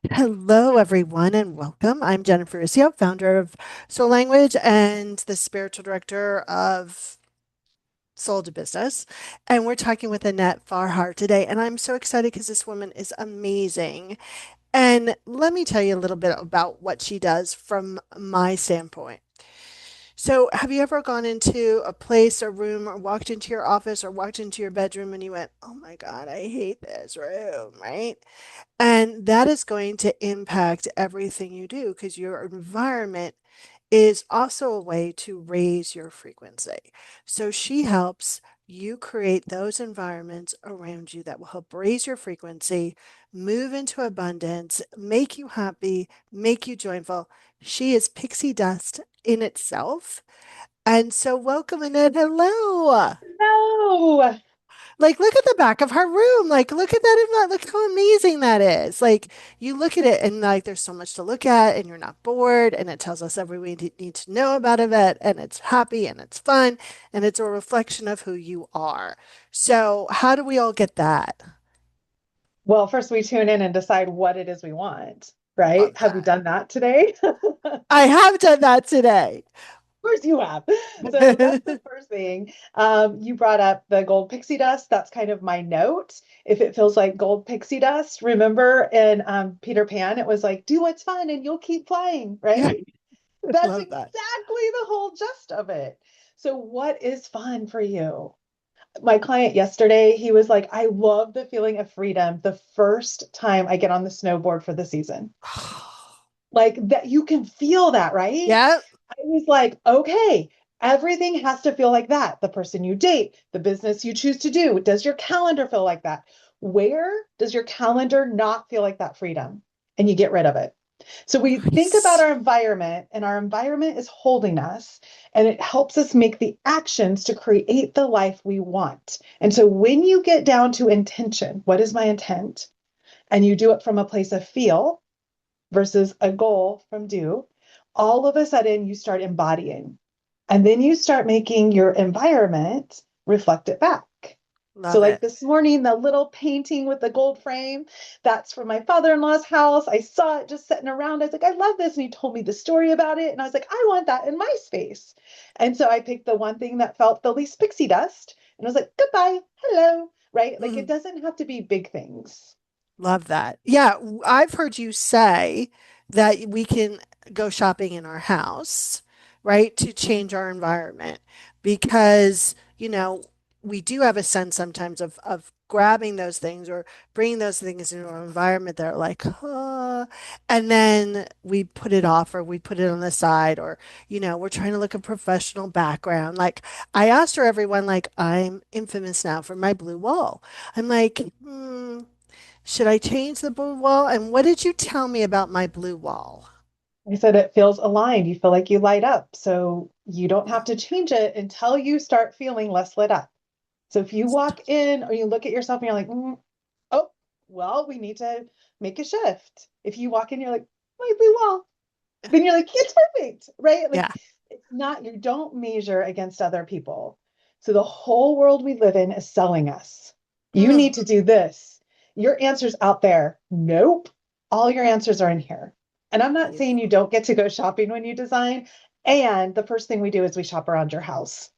Hello, everyone, and welcome. I'm Jennifer Urezzio, founder of Soul Language and the spiritual director of Soul to Business. And we're talking with Annette Fahra today. And I'm so excited because this woman is amazing. And let me tell you a little bit about what she does from my standpoint. So, have you ever gone into a place or room or walked into your office or walked into your bedroom and you went, oh my God, I hate this room, right? And that is going to impact everything you do because your environment is also a way to raise your frequency. So she helps you create those environments around you that will help raise your frequency, move into abundance, make you happy, make you joyful. She is pixie dust in itself. And so welcome Annette. Hello. No. Like, look at the back of her room. Like, look at that. Look how amazing that is. Like, you look at it and, like, there's so much to look at, and you're not bored. And it tells us everything we need to know about it. And it's happy and it's fun. And it's a reflection of who you are. So, how do we all get that? Well, first we tune in and decide what it is we want, right? Love Have you that. done that today? Of I have done that today. course you have. So that's the first thing. You brought up the gold pixie dust. That's kind of my note. If it feels like gold pixie dust, remember in Peter Pan, it was like, do what's fun and you'll keep flying, Yeah, right? That's love exactly that. the whole gist of it. So, what is fun for you? My client yesterday, he was like, I love the feeling of freedom the first time I get on the snowboard for the season. Like that, you can feel that, right? Yeah. I was like, okay, everything has to feel like that. The person you date, the business you choose to do, does your calendar feel like that? Where does your calendar not feel like that freedom? And you get rid of it. So we think about Nice. our environment, and our environment is holding us, and it helps us make the actions to create the life we want. And so when you get down to intention, what is my intent? And you do it from a place of feel versus a goal from do, all of a sudden you start embodying. And then you start making your environment reflect it back. So, Love like it. this morning, the little painting with the gold frame, that's from my father in law's house. I saw it just sitting around. I was like, I love this. And he told me the story about it. And I was like, I want that in my space. And so I picked the one thing that felt the least pixie dust. And I was like, goodbye, hello, right? Like it Mhm. doesn't have to be big things. Love that. Yeah, I've heard you say that we can go shopping in our house, right, to change our environment because, we do have a sense sometimes of grabbing those things or bringing those things into our environment that are like, and then we put it off or we put it on the side or, we're trying to look a professional background. Like I asked her, everyone, like, I'm infamous now for my blue wall. I'm like, should I change the blue wall? And what did you tell me about my blue wall? I said it feels aligned. You feel like you light up. So you don't have to change it until you start feeling less lit up. So if you walk in or you look at yourself and you're like, oh, well, we need to make a shift. If you walk in, you're like, my blue wall. Then you're like, it's perfect, right? Like Yeah. it's not, you don't measure against other people. So the whole world we live in is selling us. You Mm, need to do this. Your answer's out there. Nope. All your answers are in here. And I'm not saying you beautiful. don't get to go shopping when you design. And the first thing we do is we shop around your house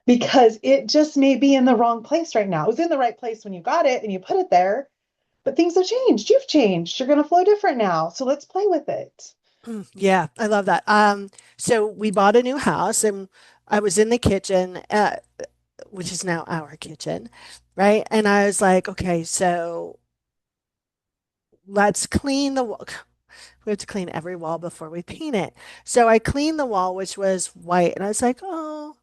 because it just may be in the wrong place right now. It was in the right place when you got it and you put it there, but things have changed. You've changed. You're going to flow different now. So let's play with it. Yeah, I love that. So we bought a new house and I was in the kitchen, which is now our kitchen, right? And I was like, okay, so let's clean the wall. We have to clean every wall before we paint it. So I cleaned the wall, which was white, and I was like, oh,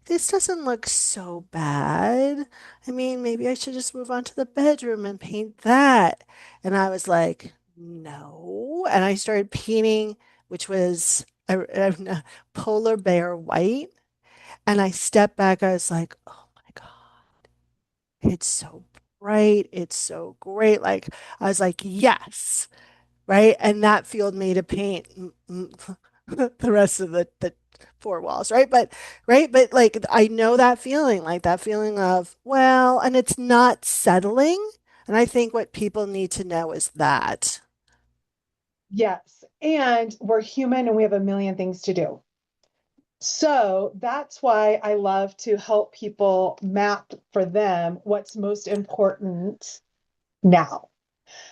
this doesn't look so bad. I mean, maybe I should just move on to the bedroom and paint that. And I was like, no. And I started painting, which was a polar bear white. And I stepped back. I was like, oh my God, it's so bright. It's so great. Like, I was like, yes. Right. And that fueled me to paint the rest of the four walls. Right. But like, I know that feeling, like that feeling of, well, and it's not settling. And I think what people need to know is that. Yes. And we're human and we have a million things to do. So that's why I love to help people map for them what's most important now.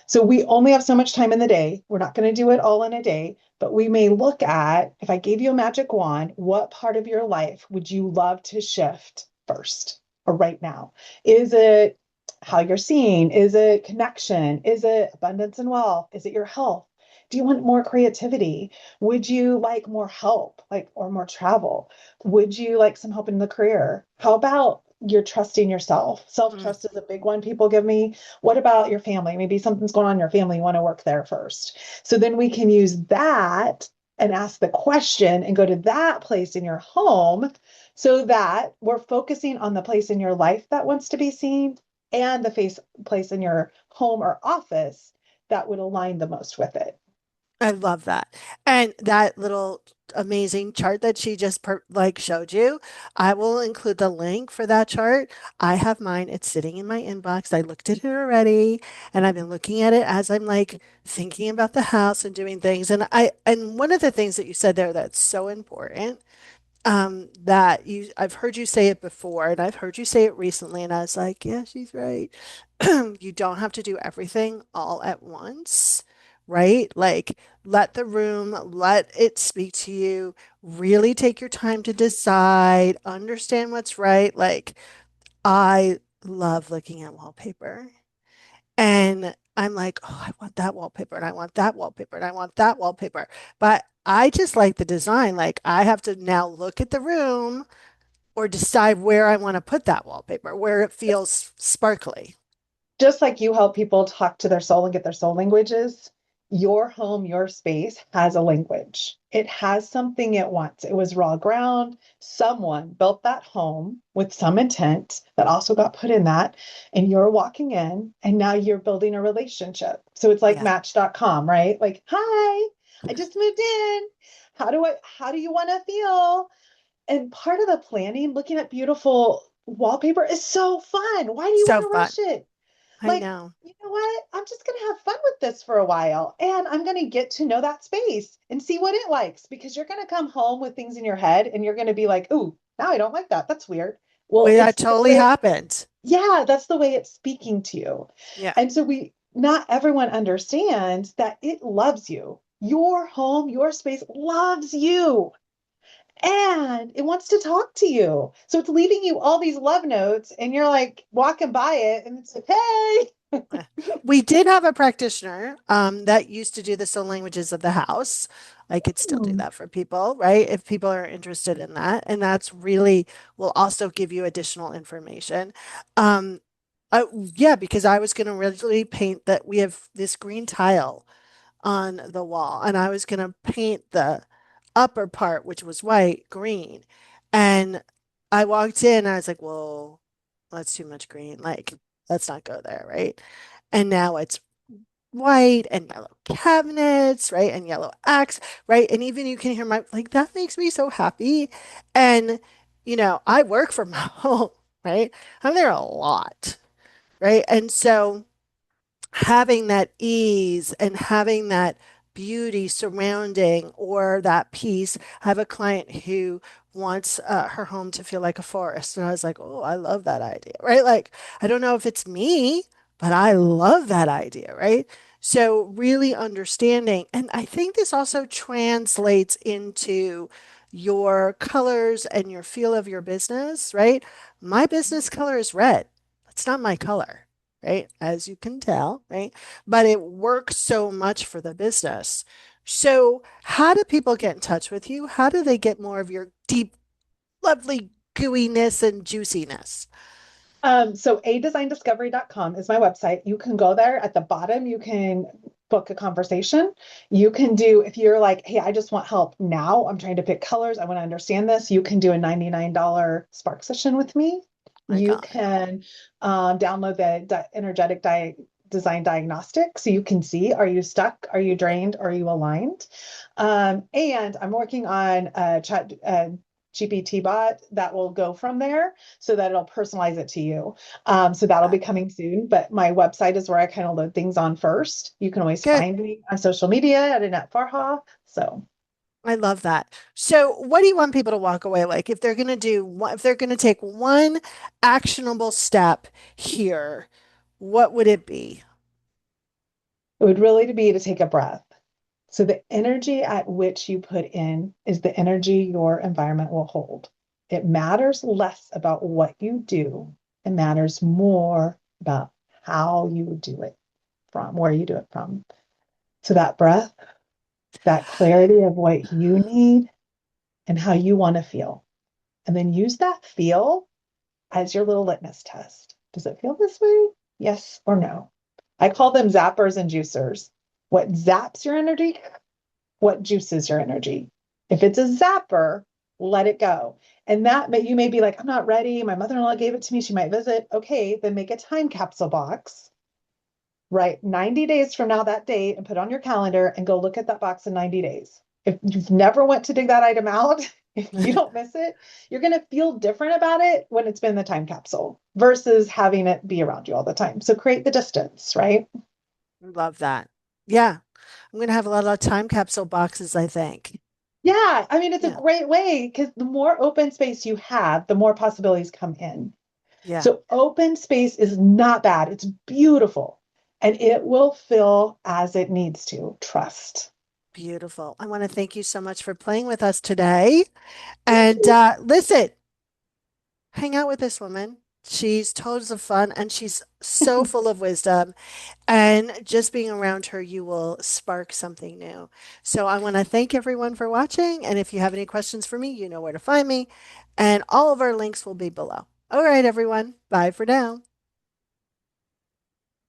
So we only have so much time in the day. We're not going to do it all in a day, but we may look at, if I gave you a magic wand, what part of your life would you love to shift first or right now? Is it how you're seeing? Is it connection? Is it abundance and wealth? Is it your health? Do you want more creativity? Would you like more help, like, or more travel? Would you like some help in the career? How about you're trusting yourself? Mm. Self-trust is a big one people give me. What about your family? Maybe something's going on in your family. You want to work there first. So then we can use that and ask the question and go to that place in your home so that we're focusing on the place in your life that wants to be seen and the place in your home or office that would align the most with it. I love that. And that little amazing chart that she just like showed you, I will include the link for that chart. I have mine. It's sitting in my inbox. I looked at it already, and I've been looking at it as I'm like thinking about the house and doing things. And one of the things that you said there that's so important, that I've heard you say it before and I've heard you say it recently, and I was like, yeah, she's right. You don't have to do everything all at once, right? Like, let the room, let it speak to you, really take your time to decide, understand what's right. Like, I love looking at wallpaper. And I'm like, oh, I want that wallpaper and I want that wallpaper and I want that wallpaper. But I just like the design. Like, I have to now look at the room or decide where I want to put that wallpaper, where it feels sparkly. Just like you help people talk to their soul and get their soul languages, your home, your space has a language. It has something it wants. It was raw ground. Someone built that home with some intent that also got put in that. And you're walking in and now you're building a relationship. So it's like Yeah. match.com, right? Like, hi, I just moved in. How do you want to feel? And part of the planning, looking at beautiful wallpaper is so fun. Why do you So want to fun. rush it? I Like, know. you know what? I'm just going to have fun with this for a while and I'm going to get to know that space and see what it likes because you're going to come home with things in your head and you're going to be like, ooh, now I don't like that. That's weird. Well, Wait, that it's the totally way, happened. yeah, that's the way it's speaking to you. Yeah. And so not everyone understands that it loves you. Your home, your space loves you and it wants to talk to you. So it's leaving you all these love notes, and you're like walking by it, and it's like, hey. Uh, We did have a practitioner that used to do the soul languages of the house. I could still do Hmm. that for people, right? If people are interested in that. And that's really will also give you additional information. Um, yeah, because I was going to originally paint that we have this green tile on the wall, and I was going to paint the upper part, which was white, green. And I walked in, and I was like, whoa, that's too much green. Like, let's not go there, right? And now it's white and yellow cabinets, right? And yellow axe, right? And even you can hear my, like, that makes me so happy. And, I work from home, right? I'm there a lot, right? And so, having that ease and having that beauty surrounding or that peace. I have a client who wants her home to feel like a forest. And I was like, oh, I love that idea, right? Like, I don't know if it's me, but I love that idea, right? So, really understanding. And I think this also translates into your colors and your feel of your business, right? My business color is red. That's not my color, right? As you can tell, right? But it works so much for the business. So, how do people get in touch with you? How do they get more of your deep, lovely gooiness and juiciness? So adesigndiscovery.com is my website. You can go there at the bottom. You can book a conversation. You can do, if you're like, hey, I just want help now. I'm trying to pick colors. I want to understand this. You can do a $99 spark session with me. I You got it. can download the energetic design diagnostic so you can see, are you stuck? Are you drained? Are you aligned? And I'm working on a chat. GPT bot that will go from there so that it'll personalize it to you. So that'll be coming soon. But my website is where I kind of load things on first. You can always Good. find me on social media at Annette Farha. So I love that. So, what do you want people to walk away like if they're going to if they're going to take one actionable step here, what would it be? it would really be to take a breath. So the energy at which you put in is the energy your environment will hold. It matters less about what you do. It matters more about how you do it from, where you do it from. So that breath, that clarity of what you need and how you want to feel. And then use that feel as your little litmus test. Does it feel this way? Yes or no? I call them zappers and juicers. What zaps your energy? What juices your energy? If it's a zapper, let it go. And that you may be like, I'm not ready. My mother-in-law gave it to me. She might visit. Okay, then make a time capsule box. Write 90 days from now that date and put on your calendar and go look at that box in 90 days. If you've never went to dig that item out, if you don't miss it, you're going to feel different about it when it's been the time capsule versus having it be around you all the time. So create the distance, right? Love that. Yeah. I'm going to have a lot of time capsule boxes, I think. Yeah, I mean, it's a Yeah. great way because the more open space you have, the more possibilities come in. Yeah. So open space is not bad. It's beautiful and it will fill as it needs to. Trust. Beautiful. I want to thank you so much for playing with us today. Thank And you. listen, hang out with this woman. She's tons of fun and she's so full of wisdom. And just being around her, you will spark something new. So I want to thank everyone for watching. And if you have any questions for me, you know where to find me. And all of our links will be below. All right, everyone. Bye for now.